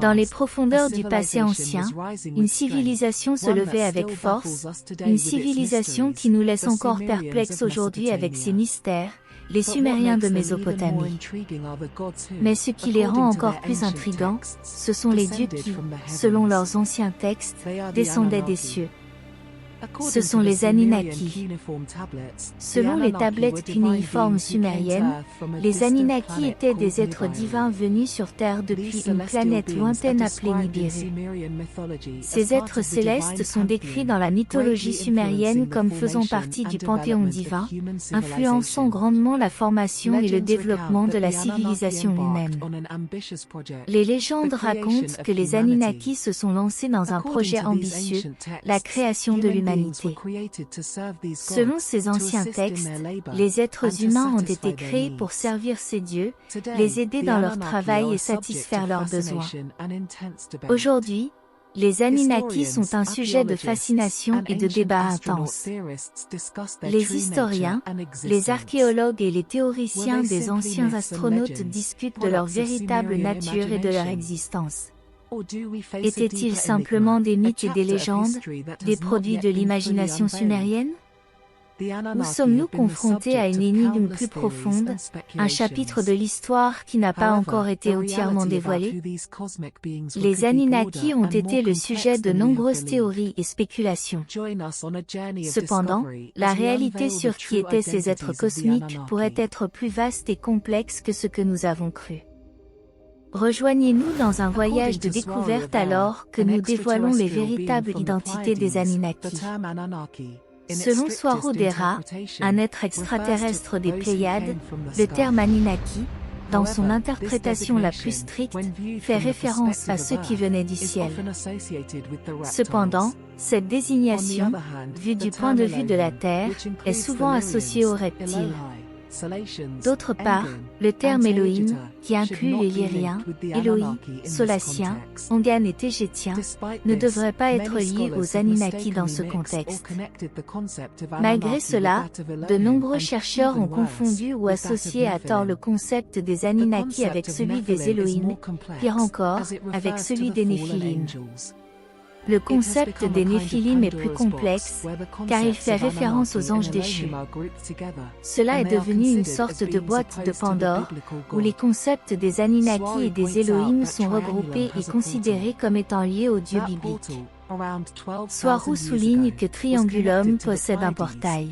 Dans les profondeurs du passé ancien, une civilisation se levait avec force, une civilisation qui nous laisse encore perplexes aujourd'hui avec ses mystères, les Sumériens de Mésopotamie. Mais ce qui les rend encore plus intrigants, ce sont les dieux qui, selon leurs anciens textes, descendaient des cieux. Ce sont les Anunnaki. Selon les tablettes cunéiformes sumériennes, les Anunnaki étaient des êtres divins venus sur Terre depuis une planète lointaine appelée Nibiru. Ces êtres célestes sont décrits dans la mythologie sumérienne comme faisant partie du panthéon divin, influençant grandement la formation et le développement de la civilisation humaine. Les légendes racontent que les Anunnaki se sont lancés dans un projet ambitieux, la création de l'humanité. Selon ces anciens textes, les êtres humains ont été créés pour servir ces dieux, les aider dans leur travail et satisfaire leurs besoins. Aujourd'hui, les Anunnaki sont un sujet de fascination et de débat intense. Les historiens, les archéologues et les théoriciens des anciens astronautes discutent de leur véritable nature et de leur existence. Étaient-ils simplement des mythes et des légendes, des produits de l'imagination sumérienne? Ou sommes-nous confrontés à une énigme plus profonde, un chapitre de l'histoire qui n'a pas encore été entièrement dévoilé? Les Anunnaki ont été le sujet de nombreuses théories et spéculations. Cependant, la réalité sur qui étaient ces êtres cosmiques pourrait être plus vaste et complexe que ce que nous avons cru. Rejoignez-nous dans un voyage de découverte alors que nous dévoilons les véritables identités des Anunnaki. Selon Swaruu Dera, un être extraterrestre des Pléiades, le terme Anunnaki, dans son interprétation la plus stricte, fait référence à ceux qui venaient du ciel. Cependant, cette désignation, vue du point de vue de la Terre, est souvent associée aux reptiles. D'autre part, le terme Elohim, qui inclut les Lyriens, Eloi, Solatiens, Ongan et Tégétiens, ne devrait pas être lié aux Anunnaki dans ce contexte. Malgré cela, de nombreux chercheurs ont confondu ou associé à tort le concept des Anunnaki avec celui des Elohim, pire encore, avec celui des Néphilim. Le concept des Néphilim est plus complexe, car il fait référence aux anges déchus. Cela est devenu une sorte de boîte de Pandore, où les concepts des Anunnaki et des Elohim sont regroupés et considérés comme étant liés aux dieux bibliques. Swaruu souligne que Triangulum possède un portail.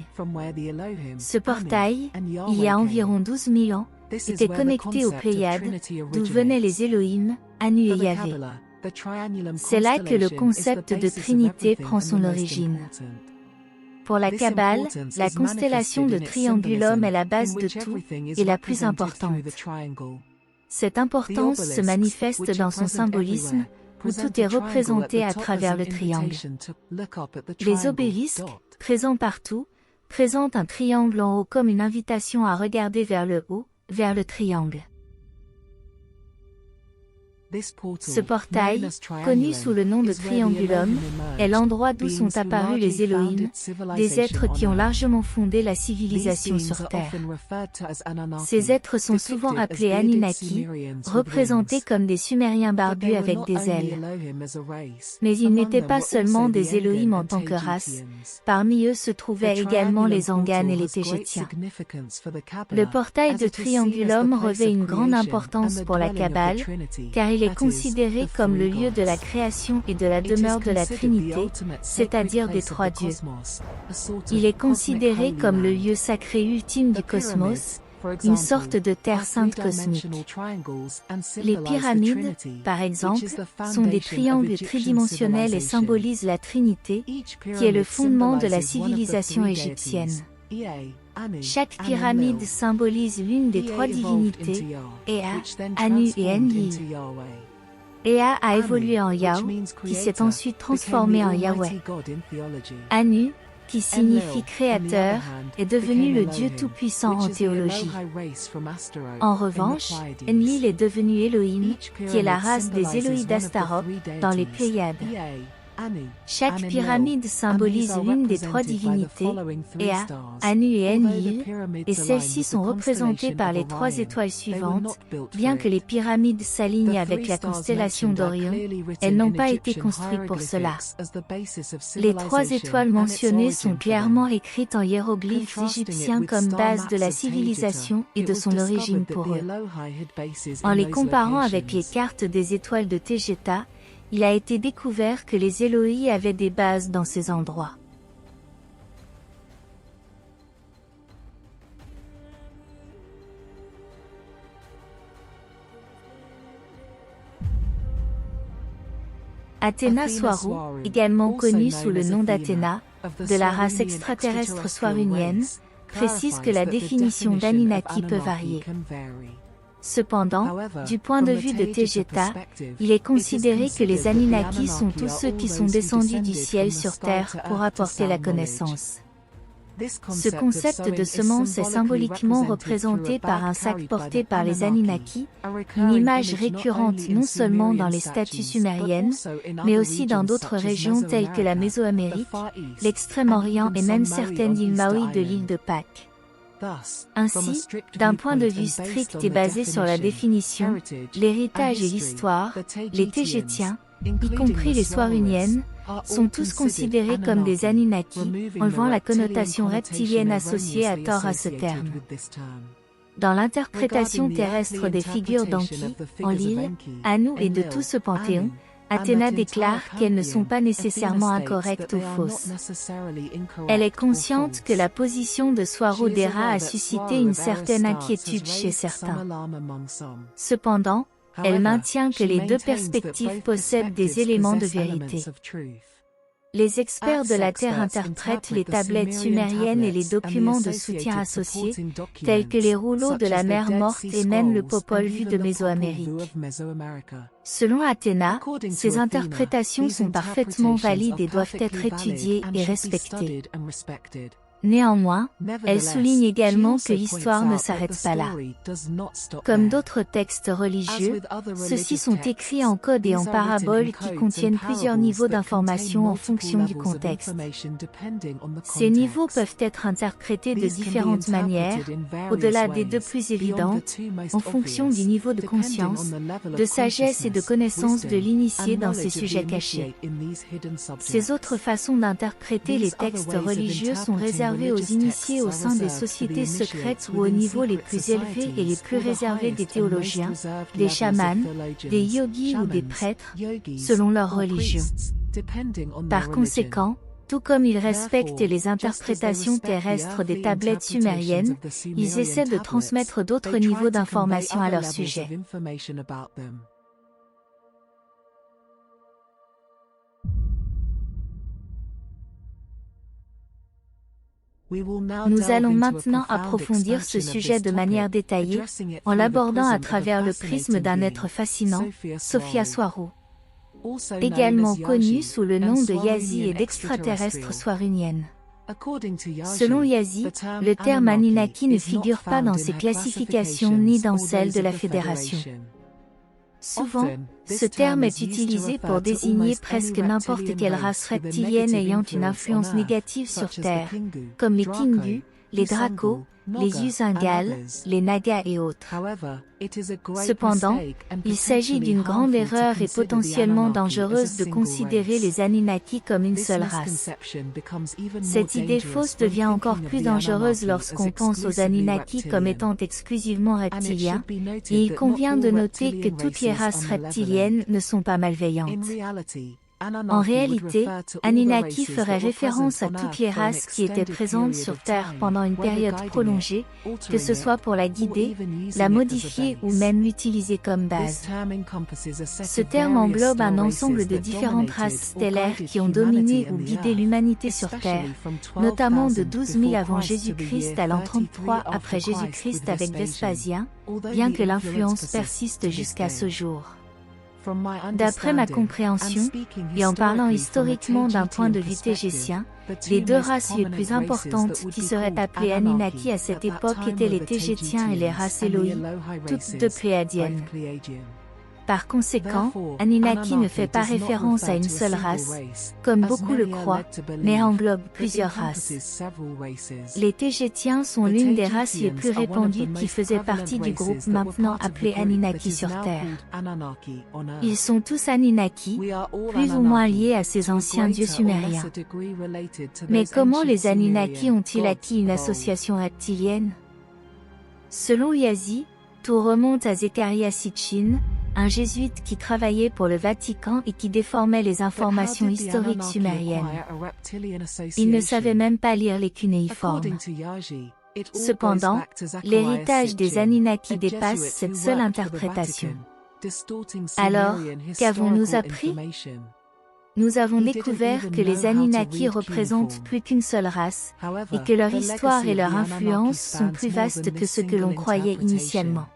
Ce portail, il y a environ 12 000 ans, était connecté aux Pléiades, d'où venaient les Elohim, Anu et Yahvé. C'est là que le concept de Trinité prend son origine. Pour la Kabbale, la constellation de Triangulum est la base de tout et la plus importante. Cette importance se manifeste dans son symbolisme, où tout est représenté à travers le triangle. Les obélisques, présents partout, présentent un triangle en haut comme une invitation à regarder vers le haut, vers le triangle. Ce portail, connu sous le nom de Triangulum, est l'endroit d'où sont apparus les Elohim, des êtres qui ont largement fondé la civilisation sur Terre. Ces êtres sont souvent appelés Anunnaki, représentés comme des Sumériens barbus avec des ailes. Mais ils n'étaient pas seulement des Elohim en tant que race, parmi eux se trouvaient également les Ongan et les Tégétiens. Le portail de Triangulum revêt une grande importance pour la Kabbale, car il est considéré comme le lieu de la création et de la demeure de la Trinité, c'est-à-dire des trois dieux. Il est considéré comme le lieu sacré ultime du cosmos, une sorte de terre sainte cosmique. Les pyramides, par exemple, sont des triangles tridimensionnels et symbolisent la Trinité, qui est le fondement de la civilisation égyptienne. Chaque pyramide symbolise l'une des trois divinités, Ea, Anu et Enlil. Ea a évolué en Yahw, qui s'est ensuite transformé en Yahweh. Anu, qui signifie créateur, est devenu le Dieu tout-puissant en théologie. En revanche, Enlil est devenu Elohim, qui est la race des Éloi d'Astaroth, dans les Pléiades. Chaque pyramide symbolise l'une des trois divinités, Ea, Anu et Enlil, et celles-ci sont représentées par les trois étoiles suivantes. Bien que les pyramides s'alignent avec la constellation d'Orion, elles n'ont pas été construites pour cela. Les trois étoiles mentionnées sont clairement écrites en hiéroglyphes égyptiens comme base de la civilisation et de son origine pour eux. En les comparant avec les cartes des étoiles de Tegeta, il a été découvert que les Eloi avaient des bases dans ces endroits. Athéna Swaruu, également connue sous le nom d'Athéna, de la race extraterrestre swarunienne, précise que la définition d'Anunnaki peut varier. Cependant, du point de vue de Tegeta, il est considéré que les Anunnaki sont tous ceux qui sont descendus du ciel sur terre pour apporter la connaissance. Ce concept de semence est symboliquement représenté par un sac porté par les Anunnaki, une image récurrente non seulement dans les statues sumériennes, mais aussi dans d'autres régions telles que la Mésoamérique, l'Extrême-Orient et même certaines îles Maui de l'île de Pâques. Ainsi, d'un point de vue strict et basé sur la définition, l'héritage et l'histoire, les Tegétiens, y compris les Swaruniennes, sont tous considérés comme des Anunnaki, enlevant la connotation reptilienne associée à tort à ce terme. Dans l'interprétation terrestre des figures d'Enki, Enlil, Anu et de tout ce panthéon, Athéna déclare qu'elles ne sont pas nécessairement incorrectes ou fausses. Elle est consciente que la position de Swaruu Dera a suscité une certaine inquiétude chez certains. Cependant, elle maintient que les deux perspectives possèdent des éléments de vérité. Les experts de la Terre interprètent les tablettes sumériennes et les documents de soutien associés, tels que les rouleaux de la mer Morte et même le Popol Vuh de Mésoamérique. Selon Athéna, ces interprétations sont parfaitement valides et doivent être étudiées et respectées. Néanmoins, elle souligne également que l'histoire ne s'arrête pas là. Comme d'autres textes religieux, ceux-ci sont écrits en code et en paraboles qui contiennent plusieurs niveaux d'information en fonction du contexte. Ces niveaux peuvent être interprétés de différentes manières, au-delà des deux plus évidentes, en fonction du niveau de conscience, de sagesse et de connaissance de l'initié dans ces sujets cachés. Ces autres façons d'interpréter les textes religieux sont réservées aux initiés au sein des sociétés secrètes ou au niveau les plus élevés et les plus réservés des théologiens, des chamans, des yogis ou des prêtres, selon leur religion. Par conséquent, tout comme ils respectent les interprétations terrestres des tablettes sumériennes, ils essaient de transmettre d'autres niveaux d'information à leur sujet. Nous allons maintenant approfondir ce sujet de manière détaillée, en l'abordant à travers le prisme d'un être fascinant, Sophia Swaruu, également connue sous le nom de Yazi et d'extraterrestre swarunienne. Selon Yazi, le terme Anunnaki ne figure pas dans ses classifications ni dans celle de la Fédération. Souvent, ce terme est utilisé pour désigner presque n'importe quelle race reptilienne ayant une influence négative sur Terre, comme les Kingu, les Dracos, les Usingals, les Nagas et autres. Cependant, il s'agit d'une grande erreur et potentiellement dangereuse de considérer les Anunnaki comme une seule race. Cette idée fausse devient encore plus dangereuse lorsqu'on pense aux Anunnaki comme étant exclusivement reptiliens, et il convient de noter que toutes les races reptiliennes ne sont pas malveillantes. En réalité, Anunnaki ferait référence à toutes les races qui étaient présentes sur Terre pendant une période prolongée, que ce soit pour la guider, la modifier ou même l'utiliser comme base. Ce terme englobe un ensemble de différentes races stellaires qui ont dominé ou guidé l'humanité sur Terre, notamment de 12 000 avant Jésus-Christ à l'an 33 après Jésus-Christ avec Vespasien, bien que l'influence persiste jusqu'à ce jour. D'après ma compréhension, et en parlant historiquement d'un point de vue tégétien, les deux races les plus importantes qui seraient appelées Anunnaki à cette époque étaient les Tégétiens et les races Eloi, toutes deux pléiadiennes. Par conséquent, Anunnaki ne fait pas référence à une seule race, comme beaucoup le croient, mais englobe plusieurs races. Les Taygétiens sont l'une des races les plus répandues qui faisaient partie du groupe maintenant appelé Anunnaki sur Terre. Ils sont tous Anunnaki, plus ou moins liés à ces anciens dieux sumériens. Mais comment les Anunnaki ont-ils acquis une association reptilienne? Selon Yazzie, tout remonte à Zecharia Sitchin, un jésuite qui travaillait pour le Vatican et qui déformait les informations historiques sumériennes. Il ne savait même pas lire les cunéiformes. Cependant, l'héritage des Anunnaki dépasse cette seule interprétation. Alors, qu'avons-nous appris? Nous avons découvert que les Anunnaki représentent plus qu'une seule race, et que leur histoire et leur influence sont plus vastes que ce que l'on croyait initialement.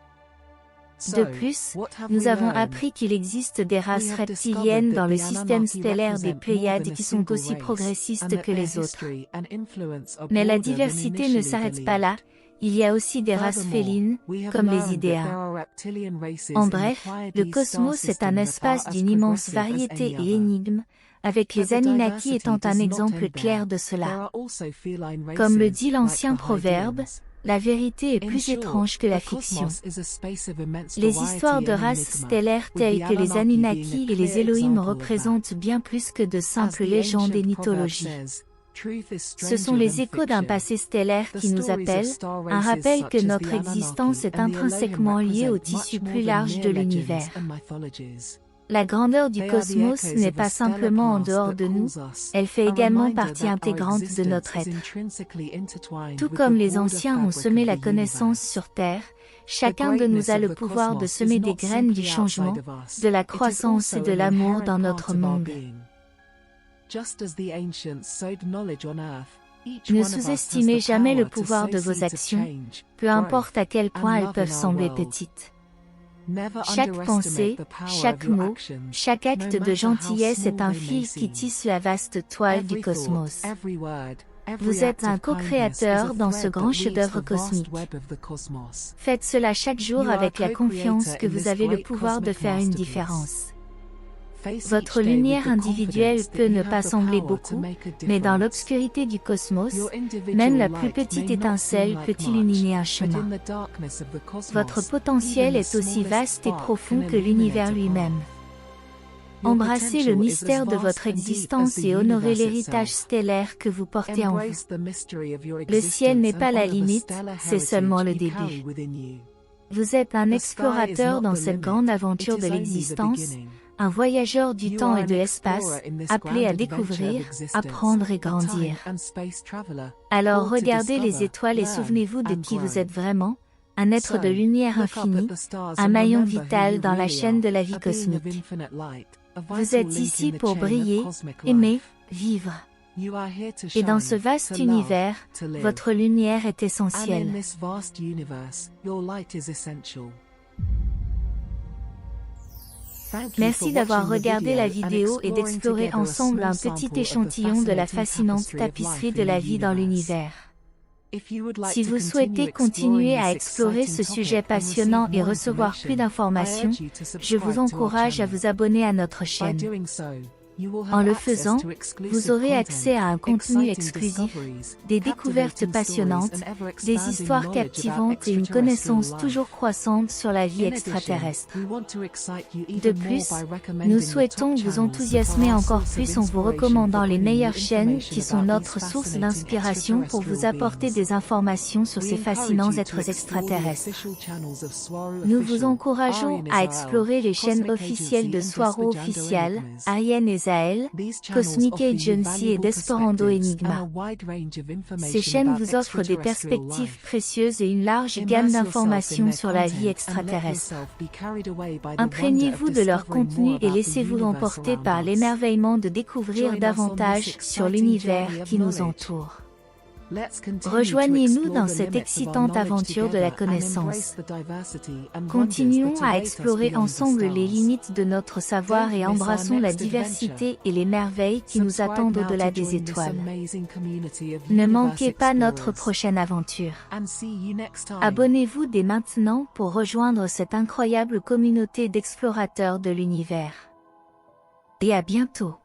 De plus, nous avons appris qu'il existe des races reptiliennes dans le système stellaire des Pléiades qui sont aussi progressistes que les autres. Mais la diversité ne s'arrête pas là, il y a aussi des races félines, comme les idéens. En bref, le cosmos est un espace d'une immense variété et énigmes, avec les Anunnaki étant un exemple clair de cela. Comme le dit l'ancien proverbe, la vérité est plus étrange que la fiction. Les histoires de races stellaires telles que les Anunnaki et les Elohim représentent bien plus que de simples légendes et mythologies. Ce sont les échos d'un passé stellaire qui nous appellent, un rappel que notre existence est intrinsèquement liée au tissu plus large de l'univers. La grandeur du cosmos n'est pas simplement en dehors de nous, elle fait également partie intégrante de notre être. Tout comme les anciens ont semé la connaissance sur Terre, chacun de nous a le pouvoir de semer des graines du changement, de la croissance et de l'amour dans notre monde. Ne sous-estimez jamais le pouvoir de vos actions, peu importe à quel point elles peuvent sembler petites. Chaque pensée, chaque mot, chaque acte de gentillesse est un fil qui tisse la vaste toile du cosmos. Vous êtes un co-créateur dans ce grand chef-d'œuvre cosmique. Faites cela chaque jour avec la confiance que vous avez le pouvoir de faire une différence. Votre lumière individuelle peut ne pas sembler beaucoup, mais dans l'obscurité du cosmos, même la plus petite étincelle peut illuminer un chemin. Votre potentiel est aussi vaste et profond que l'univers lui-même. Embrassez le mystère de votre existence et honorez l'héritage stellaire que vous portez en vous. Le ciel n'est pas la limite, c'est seulement le début. Vous êtes un explorateur dans cette grande aventure de l'existence, un voyageur du temps et de l'espace, appelé à découvrir, apprendre et grandir. Alors regardez les étoiles et souvenez-vous de qui vous êtes vraiment, un être de lumière infinie, un maillon vital dans la chaîne de la vie cosmique. Vous êtes ici pour briller, aimer, vivre. Et dans ce vaste univers, votre lumière est essentielle. Merci d'avoir regardé la vidéo et d'explorer ensemble un petit échantillon de la fascinante tapisserie de la vie dans l'univers. Si vous souhaitez continuer à explorer ce sujet passionnant et recevoir plus d'informations, je vous encourage à vous abonner à notre chaîne. En le faisant, vous aurez accès à un contenu exclusif, des découvertes passionnantes, des histoires captivantes et une connaissance toujours croissante sur la vie extraterrestre. De plus, nous souhaitons vous enthousiasmer encore plus en vous recommandant les meilleures chaînes qui sont notre source d'inspiration pour vous apporter des informations sur ces fascinants êtres extraterrestres. Nous vous encourageons à explorer les chaînes officielles de Swaro Official, Ariane et Cosmic Agency et Desperando Enigma. Ces chaînes vous offrent des perspectives précieuses et une large gamme d'informations sur la vie extraterrestre. Imprégnez-vous de leur contenu et laissez-vous emporter par l'émerveillement de découvrir davantage sur l'univers qui nous entoure. Rejoignez-nous dans cette excitante aventure de la connaissance. Continuons à explorer ensemble les limites de notre savoir et embrassons la diversité et les merveilles qui nous attendent au-delà des étoiles. Ne manquez pas notre prochaine aventure. Abonnez-vous dès maintenant pour rejoindre cette incroyable communauté d'explorateurs de l'univers. Et à bientôt.